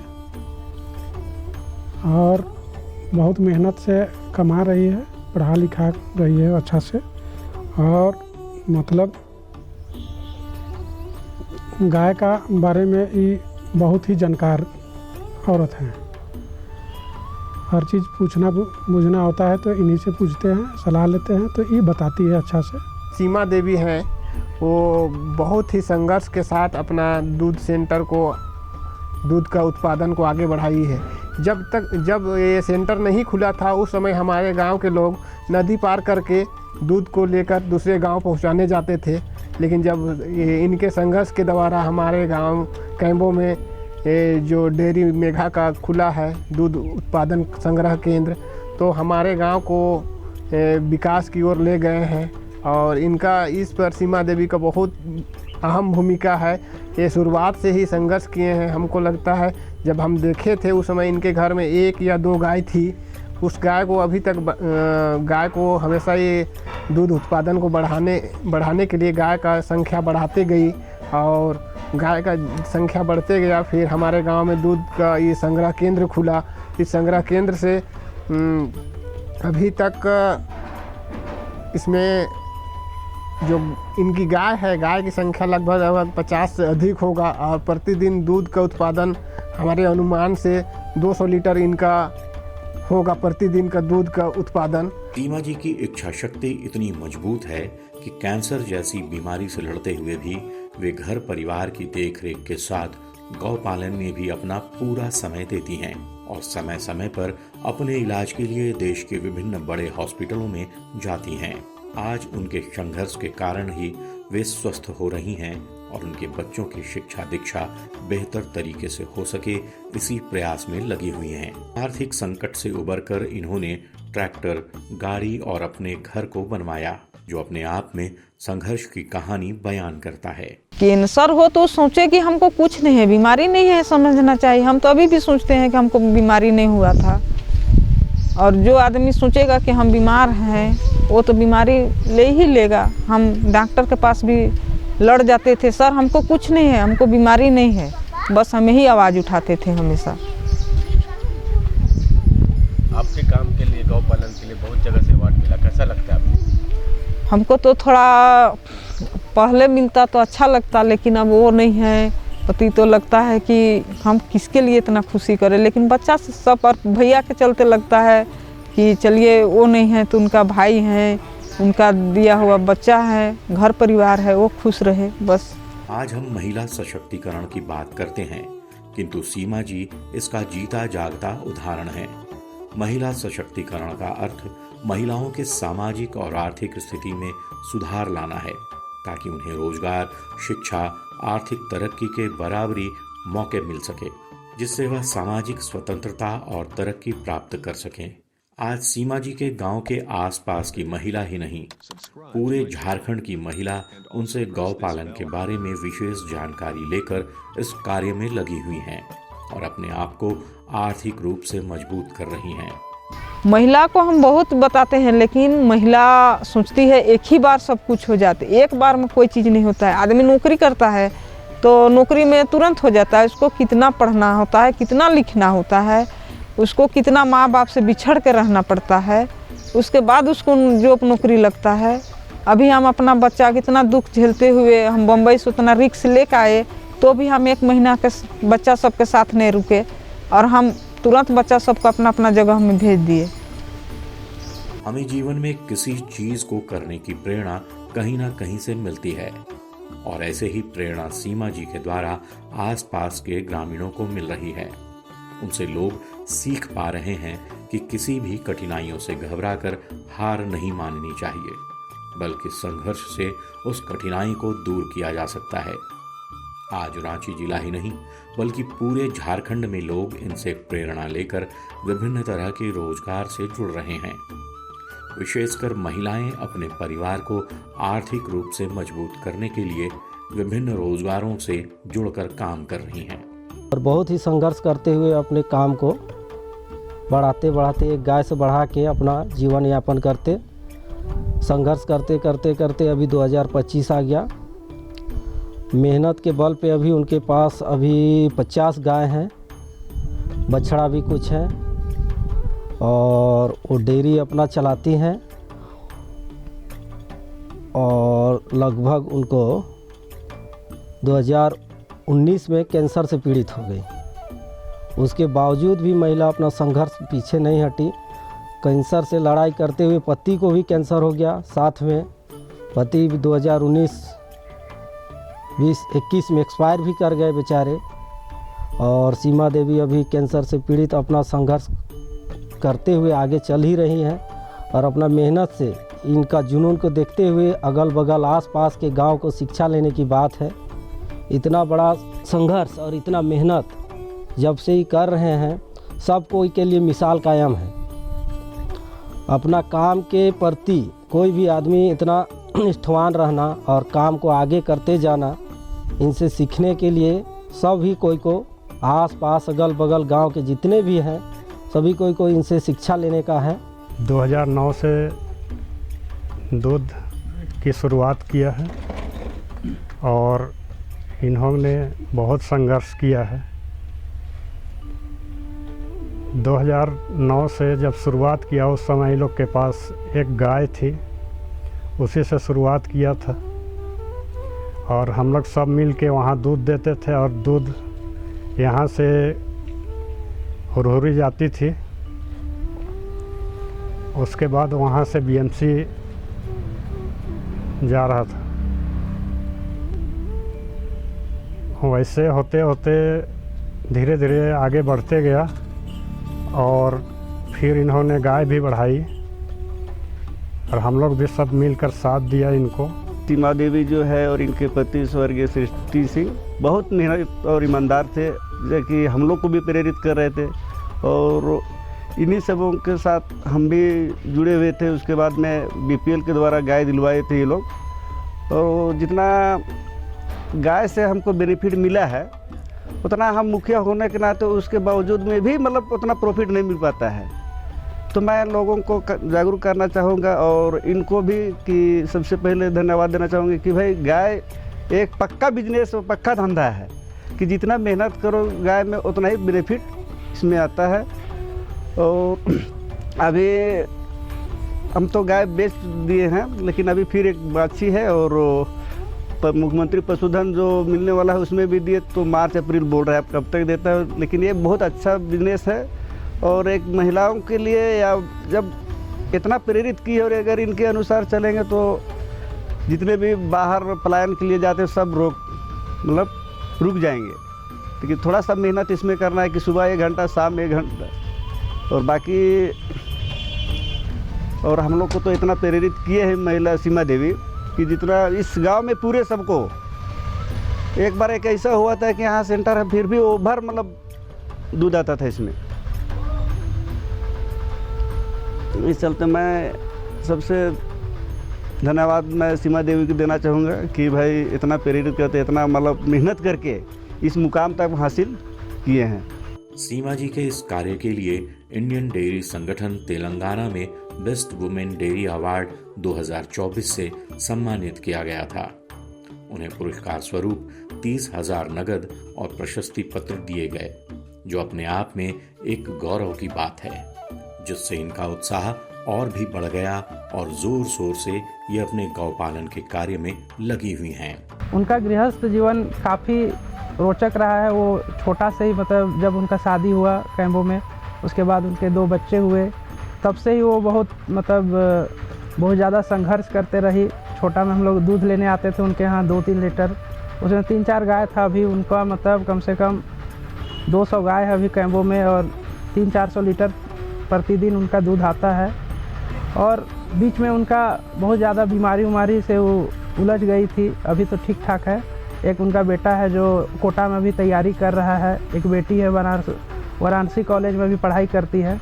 और बहुत मेहनत से कमा रही है, पढ़ा लिखा रही है अच्छा से, और मतलब गाय का बारे में ये बहुत ही जानकार औरत हैं। हर चीज़ पूछना बुझना होता है तो इन्हीं से पूछते हैं, सलाह लेते हैं, तो ये बताती है अच्छा से। सीमा देवी हैं वो बहुत ही संघर्ष के साथ अपना दूध सेंटर को, दूध का उत्पादन को आगे बढ़ाई है। जब ये सेंटर नहीं खुला था उस समय हमारे गांव के लोग नदी पार करके दूध को लेकर दूसरे गांव पहुंचाने जाते थे, लेकिन जब ये इनके संघर्ष के द्वारा हमारे गांव कैंबो में ये जो डेयरी मेघा का खुला है दूध उत्पादन संग्रह केंद्र, तो हमारे गांव को विकास की ओर ले गए हैं। और इनका इस पर सीमा देवी का बहुत अहम भूमिका है। ये शुरुआत से ही संघर्ष किए हैं। हमको लगता है जब हम देखे थे उस समय इनके घर में 1 या 2 गाय थी, उस गाय को अभी तक गाय को हमेशा ये दूध उत्पादन को बढ़ाने के लिए गाय का संख्या बढ़ाते गई और गाय का संख्या बढ़ते गया। फिर हमारे गांव में दूध का ये संग्रह केंद्र खुला। इस संग्रह केंद्र से अभी तक इसमें जो इनकी गाय है, गाय की संख्या लगभग 50 से अधिक होगा और प्रतिदिन दूध का उत्पादन हमारे अनुमान से 200 लीटर इनका होगा प्रतिदिन का दूध का उत्पादन। सीमा जी की इच्छा शक्ति इतनी मजबूत है कि कैंसर जैसी बीमारी से लड़ते हुए भी वे घर परिवार की देखरेख के साथ गौपालन में भी अपना पूरा समय देती हैं और समय समय पर अपने इलाज के लिए देश के विभिन्न बड़े हॉस्पिटलों में जाती हैं। आज उनके संघर्ष के कारण ही वे स्वस्थ हो रही हैं और उनके बच्चों की शिक्षा दीक्षा बेहतर तरीके से हो सके, इसी प्रयास में लगी हुई हैं। आर्थिक संकट से उबरकर इन्होंने ट्रैक्टर, गाड़ी और अपने घर को बनवाया, जो अपने आप में संघर्ष की कहानी बयान करता है। कैंसर हो तो सोचे कि हमको कुछ नहीं है, बीमारी नहीं है, समझना चाहिए। हम तो अभी भी सोचते हैं कि हमको बीमारी नहीं हुआ था, और जो आदमी सोचेगा कि हम बीमार हैं वो तो बीमारी ले ही लेगा। हम डॉक्टर के पास भी लड़ जाते थे, सर हमको कुछ नहीं है, हमको बीमारी नहीं है, बस हमें ही आवाज़ उठाते थे हमेशा। आपके काम के लिए, गौ पालन के लिए बहुत जगह से अवार्ड मिला, कैसा लगता है आपको? हमको तो थोड़ा पहले मिलता तो अच्छा लगता, लेकिन अब वो नहीं है, पति तो लगता है कि हम किसके लिए इतना खुशी करें। लेकिन बच्चा से सब पर भैया के चलते लगता है कि चलिए वो नहीं है तो उनका भाई है, उनका दिया हुआ बच्चा है, घर परिवार है, वो खुश रहे बस। आज हम महिला सशक्तिकरण की बात करते हैं, किंतु सीमा जी इसका जीता जागता उदाहरण है। महिला सशक्तिकरण का अर्थ महिलाओं के सामाजिक और आर्थिक स्थिति में सुधार लाना है, ताकि उन्हें रोजगार, शिक्षा, आर्थिक तरक्की के बराबरी मौके मिल सके, जिससे वह सामाजिक स्वतंत्रता और तरक्की प्राप्त कर सकें। आज सीमा जी के गांव के आसपास की महिला ही नहीं, पूरे झारखंड की महिला उनसे गौ पालन के बारे में विशेष जानकारी लेकर इस कार्य में लगी हुई हैं और अपने आप को आर्थिक रूप से मजबूत कर रही हैं। महिला को हम बहुत बताते हैं, लेकिन महिला सोचती है एक ही बार सब कुछ हो जाते, एक बार में कोई चीज़ नहीं होता है। आदमी नौकरी करता है तो नौकरी में तुरंत हो जाता है, उसको कितना पढ़ना होता है, कितना लिखना होता है, उसको कितना माँ बाप से बिछड़ के रहना पड़ता है, उसके बाद उसको जॉब नौकरी लगता है। अभी हम अपना बच्चा कितना दुख झेलते हुए हम बम्बई से उतना रिक्स लेकर आए, तो भी हम 1 महीना के बच्चा सबके साथ नहीं रुके और हम तुरंत बच्चा सबको अपना अपना जगह में भेज दिए। हमें जीवन में किसी चीज को करने की प्रेरणा कहीं ना कहीं से मिलती है और ऐसे ही प्रेरणा सीमा जी के द्वारा आसपास के ग्रामीणों को मिल रही है। उनसे लोग सीख पा रहे हैं कि किसी भी कठिनाइयों से घबराकर हार नहीं माननी चाहिए, बल्कि संघर्ष से उस कठिनाई को दूर किया जा सकता है। आज रांची जिला ही नहीं बल्कि पूरे झारखंड में लोग इनसे प्रेरणा लेकर विभिन्न तरह के रोजगार से जुड़ रहे हैं। विशेषकर महिलाएं अपने परिवार को आर्थिक रूप से मजबूत करने के लिए विभिन्न रोजगारों से जुड़कर काम कर रही हैं और बहुत ही संघर्ष करते हुए अपने काम को बढ़ाते बढ़ाते एक गाय से बढ़ा के अपना जीवन यापन करते, संघर्ष करते करते करते अभी 2025 आ गया। मेहनत के बल पे अभी उनके पास अभी 50 गाय हैं, बछड़ा भी कुछ हैं और वो डेयरी अपना चलाती हैं और लगभग उनको 2019 में कैंसर से पीड़ित हो गई। उसके बावजूद भी महिला अपना संघर्ष पीछे नहीं हटी। कैंसर से लड़ाई करते हुए पति को भी कैंसर हो गया, साथ में पति भी 2019 2021 में एक्सपायर भी कर गए बेचारे। और सीमा देवी अभी कैंसर से पीड़ित अपना संघर्ष करते हुए आगे चल ही रही हैं और अपना मेहनत से इनका जुनून को देखते हुए अगल बगल आसपास के गांव को शिक्षा लेने की बात है। इतना बड़ा संघर्ष और इतना मेहनत जब से ही कर रहे हैं, सब कोई के लिए मिसाल कायम है। अपना काम के प्रति कोई भी आदमी इतना निष्ठावान रहना और काम को आगे करते जाना, इनसे सीखने के लिए सभी कोई को आस पास अगल बगल गांव के जितने भी हैं सभी कोई को इनसे शिक्षा लेने का है। 2009 से दूध की शुरुआत किया है और इन्होंने बहुत संघर्ष किया है। 2009 से जब शुरुआत किया उस समय इन लोग के पास एक गाय थी, उसी से शुरुआत किया था और हम लोग सब मिल के वहाँ दूध देते थे और दूध यहाँ से हुरहुरी जाती थी। उसके बाद वहाँ से बीएमसी जा रहा था। वैसे होते होते धीरे धीरे आगे बढ़ते गया और फिर इन्होंने गाय भी बढ़ाई और हम लोग भी सब मिलकर साथ दिया इनको। सीमा देवी जो है और इनके पति स्वर्गीय सृष्टि सिंह बहुत मेहनत और ईमानदार थे, जो कि हम लोग को भी प्रेरित कर रहे थे और इन्हीं सबों के साथ हम भी जुड़े हुए थे। उसके बाद में बीपीएल के द्वारा गाय दिलवाए थे ये लोग और जितना गाय से हमको बेनिफिट मिला है उतना हम मुखिया होने के नाते उसके बावजूद में भी मतलब उतना प्रॉफिट नहीं मिल पाता है। तो मैं लोगों को जागरूक करना चाहूँगा और इनको भी कि सबसे पहले धन्यवाद देना चाहूँगी कि भाई गाय एक पक्का बिजनेस और पक्का धंधा है कि जितना मेहनत करो गाय में उतना ही बेनिफिट इसमें आता है। और अभी हम तो गाय बेच दिए हैं लेकिन अभी फिर एक बाछी है और मुख्यमंत्री पशुधन जो मिलने वाला है उसमें भी दिए, तो मार्च अप्रैल बोल रहा है, अब कब तक देता है। लेकिन ये बहुत अच्छा बिजनेस है और एक महिलाओं के लिए या जब इतना प्रेरित की और अगर इनके अनुसार चलेंगे तो जितने भी बाहर पलायन के लिए जाते हैं सब रुक जाएंगे। लेकिन थोड़ा सा मेहनत इसमें करना है कि सुबह 1 घंटा शाम 1 घंटा और बाकी और हम लोग को तो इतना प्रेरित किए हैं महिला सीमा देवी कि जितना इस गांव में पूरे सबको। एक बार एक ऐसा हुआ था कि यहाँ सेंटर है फिर भी ओवर दूध आता था इसमें। इस चलते मैं सबसे धन्यवाद मैं सीमा देवी को देना चाहूँगा कि भाई इतना प्रेरित करते, इतना मेहनत करके इस मुकाम तक हासिल किए हैं। सीमा जी के इस कार्य के लिए इंडियन डेयरी संगठन तेलंगाना में बेस्ट वुमेन डेयरी अवार्ड 2024 से सम्मानित किया गया था। उन्हें पुरस्कार स्वरूप 30,000 नगद और प्रशस्ति पत्र दिए गए, जो अपने आप में एक गौरव की बात है, जिससे इनका उत्साह और भी बढ़ गया और जोर शोर से ये अपने गौपालन के कार्य में लगी हुई हैं। उनका गृहस्थ जीवन काफ़ी रोचक रहा है। वो छोटा से ही जब उनका शादी हुआ कैम्बो में, उसके बाद उनके 2 बच्चे हुए, तब से ही वो बहुत ज़्यादा संघर्ष करते रही। छोटा में हम लोग दूध लेने आते थे उनके यहाँ 2-3 लीटर, उसमें 3-4 गाय था। अभी उनका कम से कम 200 गाय है अभी कैम्बो में और 300-400 लीटर प्रतिदिन उनका दूध आता है। और बीच में उनका बहुत ज़्यादा बीमारी से वो उलझ गई थी, अभी तो ठीक ठाक है। एक उनका बेटा है जो कोटा में भी तैयारी कर रहा है, एक बेटी है वाराणसी कॉलेज में भी पढ़ाई करती है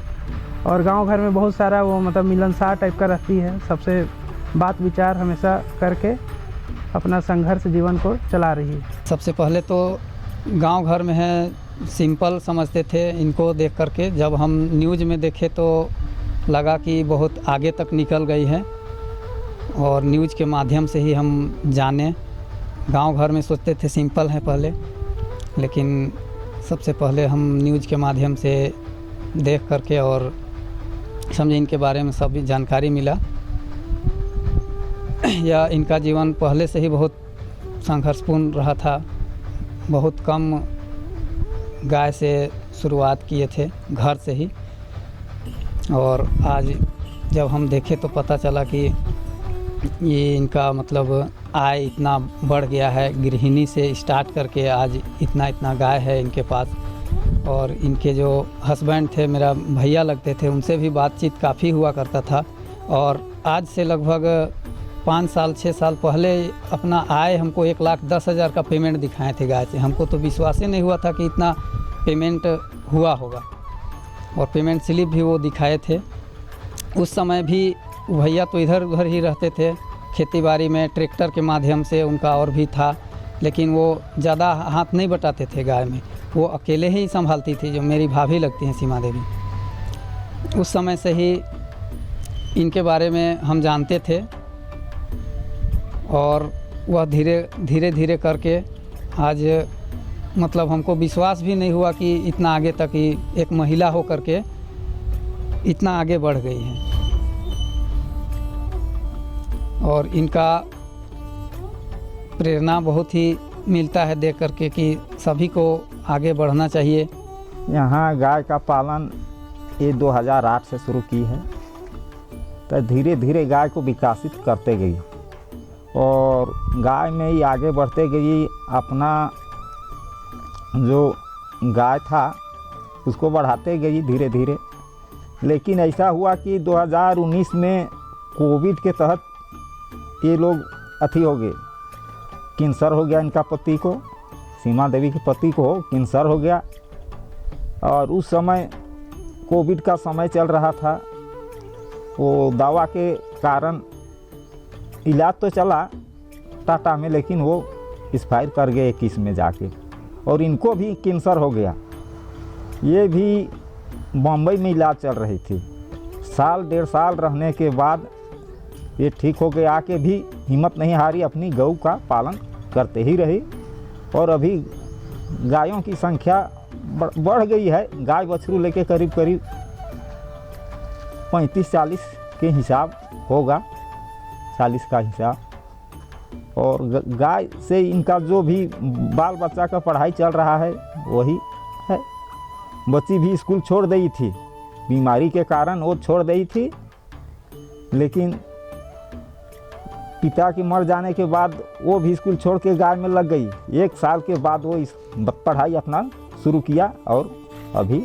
और गांव घर में बहुत सारा वो मिलनसार टाइप का रहती है, सबसे बात विचार हमेशा करके अपना संघर्ष जीवन को चला रही है। सबसे पहले तो गांव घर में है सिंपल समझते थे इनको देख करके, जब हम न्यूज़ में देखे तो लगा कि बहुत आगे तक निकल गई है और न्यूज़ के माध्यम से ही हम जाने। गांव घर में सोचते थे सिंपल है पहले, लेकिन सबसे पहले हम न्यूज़ के माध्यम से देख करके और समझे इनके बारे में सब जानकारी मिला। या इनका जीवन पहले से ही बहुत संघर्षपूर्ण रहा था, बहुत कम गाय से शुरुआत किए थे घर से ही, और आज जब हम देखे तो पता चला कि ये इनका आय इतना बढ़ गया है, गृहिणी से स्टार्ट करके आज इतना गाय है इनके पास। और इनके जो हस्बैंड थे, मेरा भैया लगते थे, उनसे भी बातचीत काफ़ी हुआ करता था। और आज से लगभग 5 साल 6 साल पहले अपना आय हमको 1,10,000 का पेमेंट दिखाए थे गाय से। हमको तो विश्वास ही नहीं हुआ था कि इतना पेमेंट हुआ होगा, और पेमेंट स्लिप भी वो दिखाए थे। उस समय भी भैया तो इधर उधर ही रहते थे, खेतीबाड़ी में ट्रैक्टर के माध्यम से उनका और भी था, लेकिन वो ज़्यादा हाथ नहीं बटाते थे गाय में, वो अकेले ही संभालती थी, जो मेरी भाभी लगती हैं सीमा देवी। उस समय से ही इनके बारे में हम जानते थे, और वह धीरे धीरे करके आज मतलब हमको विश्वास भी नहीं हुआ कि इतना आगे तक ही एक महिला हो करके इतना आगे बढ़ गई है। और इनका प्रेरणा बहुत ही मिलता है देख करके कि सभी को आगे बढ़ना चाहिए। यहाँ गाय का पालन ये 2008 से शुरू की है, तो धीरे धीरे गाय को विकसित करते गई और गाय में ही आगे बढ़ते गई। अपना जो गाय था उसको बढ़ाते गई धीरे धीरे। लेकिन ऐसा हुआ कि 2019 में कोविड के तहत ये लोग अथी हो गए, कैंसर हो गया इनका पति को, सीमा देवी के पति को कैंसर हो गया। और उस समय कोविड का समय चल रहा था, वो दवा के कारण इलाज तो चला टाटा में, लेकिन वो एक्सपायर कर गए 21 में जाके। और इनको भी कैंसर हो गया, ये भी बम्बई में इलाज चल रही थी। 1.5 साल रहने के बाद ये ठीक हो गए, आके भी हिम्मत नहीं हारी, अपनी गऊ का पालन करते ही रही। और अभी गायों की संख्या बढ़ गई है, गाय बछरू लेके करीब 35-40 के हिसाब होगा, 40 का हिसाब। और गाय से इनका जो भी बाल बच्चा का पढ़ाई चल रहा है वही है। बच्ची भी स्कूल छोड़ दी थी, बीमारी के कारण वो छोड़ दी थी, लेकिन पिता के मर जाने के बाद वो भी स्कूल छोड़ के गाय में लग गई। 1 साल के बाद वो इस पढ़ाई अपना शुरू किया और अभी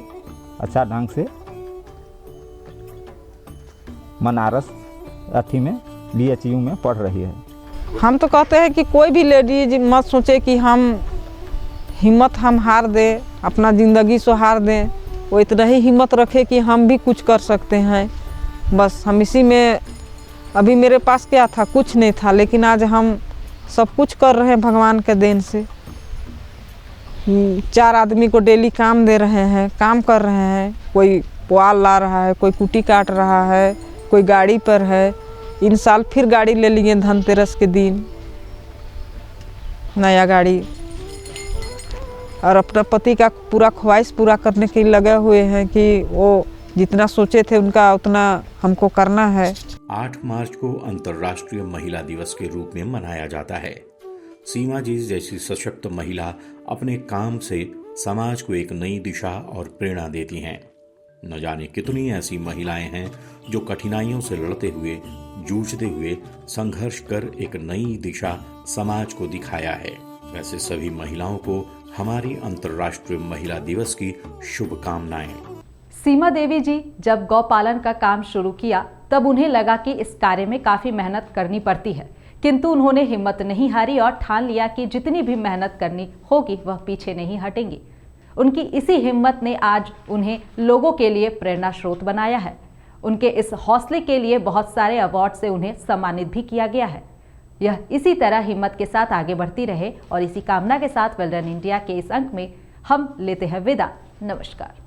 अच्छा ढंग से बनारस अथी में BHU में पढ़ रही है। हम तो कहते हैं कि कोई भी लेडीज मत सोचे कि हम हिम्मत हम हार दें, अपना ज़िंदगी से हार दें। वो इतना ही हिम्मत रखे कि हम भी कुछ कर सकते हैं। बस हम इसी में, अभी मेरे पास क्या था, कुछ नहीं था, लेकिन आज हम सब कुछ कर रहे हैं भगवान के देन से। 4 आदमी को डेली काम दे रहे हैं, काम कर रहे हैं। कोई पुआल ला रहा है, कोई कुटी काट रहा है, कोई गाड़ी पर है। इन साल फिर गाड़ी ले लिए धनतेरस के दिन, नया गाड़ी। और अपना पति का पूरा ख्वाहिश पूरा करने के लिए लगे हुए हैं कि वो जितना सोचे थे उनका उतना हमको करना है। 8 मार्च को अंतर्राष्ट्रीय महिला दिवस के रूप में मनाया जाता है। सीमा जी जैसी सशक्त महिला अपने काम से समाज को एक नई दिशा और प्रेरणा देती हैं। न जाने कितनी ऐसी महिलाएं हैं जो कठिनाइयों से लड़ते हुए, जूझते हुए संघर्ष कर एक नई दिशा समाज को दिखाया है। वैसे सभी महिलाओं को हमारी अंतर्राष्ट्रीय महिला दिवस की शुभकामनाएं। सीमा देवी जी जब गौपालन का काम शुरू किया तब उन्हें लगा कि इस कार्य में काफ़ी मेहनत करनी पड़ती है, किंतु उन्होंने हिम्मत नहीं हारी और ठान लिया कि जितनी भी मेहनत करनी होगी वह पीछे नहीं हटेंगी। उनकी इसी हिम्मत ने आज उन्हें लोगों के लिए प्रेरणा स्रोत बनाया है। उनके इस हौसले के लिए बहुत सारे अवार्ड से उन्हें सम्मानित भी किया गया है। यह इसी तरह हिम्मत के साथ आगे बढ़ती रहे और इसी कामना के साथ वेल डन इंडिया के इस अंक में हम लेते हैं विदा। नमस्कार।